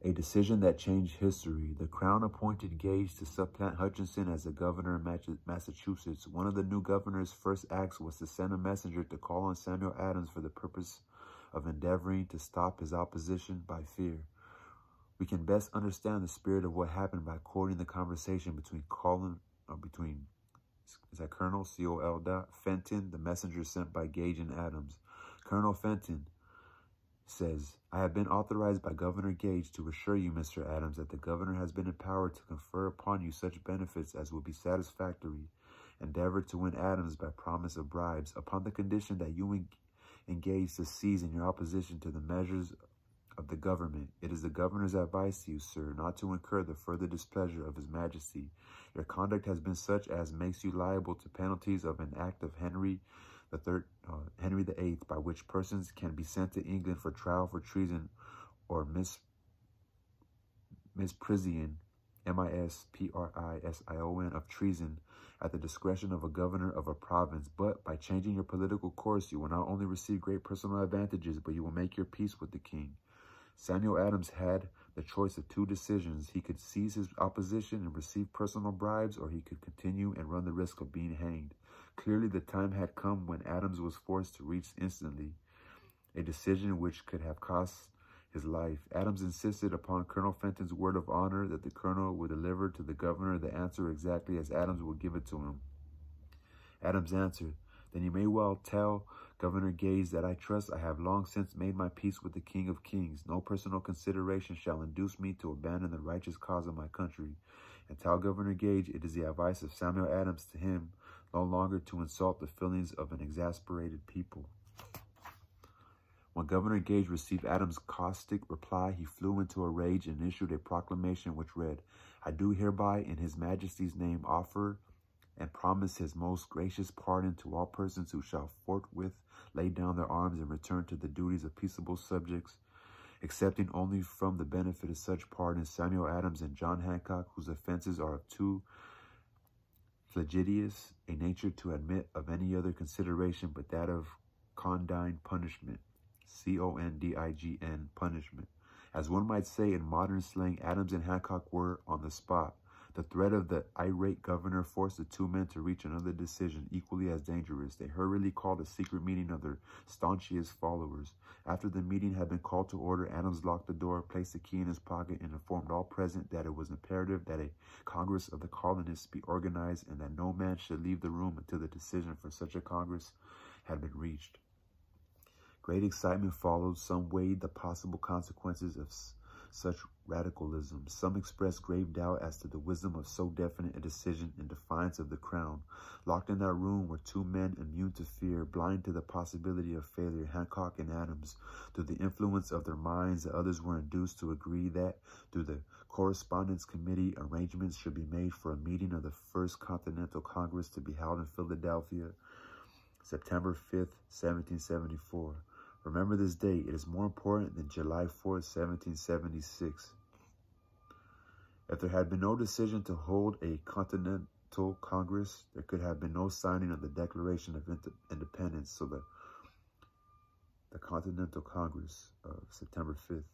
A decision that changed history. The Crown appointed Gage to supplant Hutchinson as the governor of Massachusetts. One of the new governor's first acts was to send a messenger to call on Samuel Adams for the purpose of endeavoring to stop his opposition by fear. We can best understand the spirit of what happened by quoting the conversation between Colonel C-O-L. Fenton, the messenger sent by Gage and Adams. Colonel Fenton says, I have been authorized by Governor Gage to assure you, Mr. Adams, that the governor has been empowered to confer upon you such benefits as will be satisfactory. Endeavor to win Adams by promise of bribes, upon the condition that you engage to cease in your opposition to the measures of the government. It is the governor's advice to you, sir, not to incur the further displeasure of his majesty. Your conduct has been such as makes you liable to penalties of an act of Henry VIII, by which persons can be sent to England for trial for treason or misprision, misprision of treason, at the discretion of a governor of a province. But by changing your political course, you will not only receive great personal advantages, but you will make your peace with the king. Samuel Adams had the choice of two decisions. He could seize his opposition and receive personal bribes, or he could continue and run the risk of being hanged. Clearly, the time had come when Adams was forced to reach instantly a decision which could have cost his life. Adams insisted upon Colonel Fenton's word of honor that the colonel would deliver to the governor the answer exactly as Adams would give it to him. Adams answered, Then you may well tell Governor Gage that I trust I have long since made my peace with the King of Kings. No personal consideration shall induce me to abandon the righteous cause of my country. And tell Governor Gage it is the advice of Samuel Adams to him no longer to insult the feelings of an exasperated people. When Governor Gage received Adams' caustic reply, he flew into a rage and issued a proclamation which read, I do hereby in his majesty's name offer and promise his most gracious pardon to all persons who shall forthwith lay down their arms and return to the duties of peaceable subjects, excepting only from the benefit of such pardon Samuel Adams and John Hancock, whose offenses are of too flagitious a nature to admit of any other consideration but that of condign punishment, C-O-N-D-I-G-N, punishment. As one might say in modern slang, Adams and Hancock were on the spot. The threat of the irate governor forced the two men to reach another decision equally as dangerous. They hurriedly called a secret meeting of their staunchest followers. After the meeting had been called to order, Adams locked the door, placed the key in his pocket, and informed all present that it was imperative that a Congress of the colonists be organized and that no man should leave the room until the decision for such a Congress had been reached. Great excitement followed. Some weighed the possible consequences of such radicalism. Some expressed grave doubt as to the wisdom of so definite a decision in defiance of the crown. Locked in that room were two men immune to fear, blind to the possibility of failure, Hancock and Adams. Through the influence of their minds, the others were induced to agree that, through the Correspondence Committee, arrangements should be made for a meeting of the First Continental Congress to be held in Philadelphia, September 5th, 1774. Remember this date. It is more important than July 4th, 1776. If there had been no decision to hold a Continental Congress, there could have been no signing of the Declaration of Independence. So the Continental Congress of September 5th.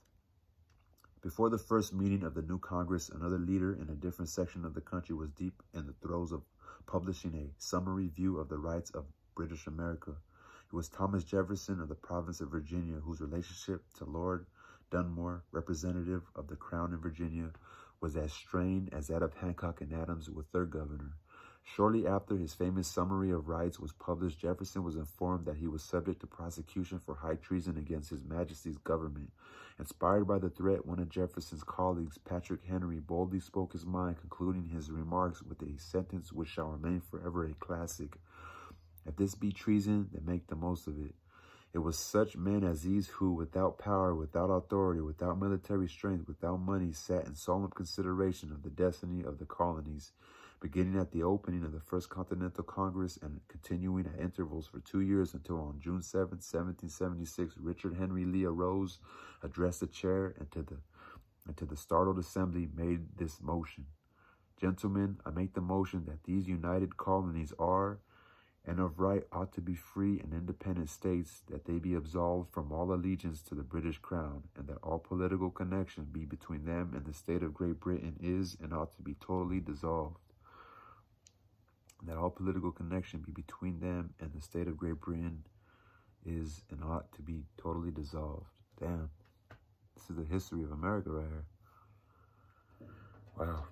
Before the first meeting of the new Congress, another leader in a different section of the country was deep in the throes of publishing a summary view of the rights of British America. It was Thomas Jefferson of the province of Virginia, whose relationship to Lord Dunmore, representative of the Crown in Virginia, was as strained as that of Hancock and Adams with their governor. Shortly after his famous Summary of Rights was published, Jefferson was informed that he was subject to prosecution for high treason against His Majesty's government. Inspired by the threat, one of Jefferson's colleagues, Patrick Henry, boldly spoke his mind, concluding his remarks with a sentence which shall remain forever a classic. If this be treason, then make the most of it. It was such men as these who, without power, without authority, without military strength, without money, sat in solemn consideration of the destiny of the colonies, beginning at the opening of the First Continental Congress and continuing at intervals for 2 years until on June 7, 1776, Richard Henry Lee arose, addressed the chair, and to the startled assembly made this motion. Gentlemen, I make the motion that these united colonies are and of right ought to be free and independent states, that they be absolved from all allegiance to the British crown, and that all political connection be between them and the state of Great Britain is and ought to be totally dissolved. That all political connection be between them and the state of Great Britain is and ought to be totally dissolved. Damn. This is the history of America right here. Wow.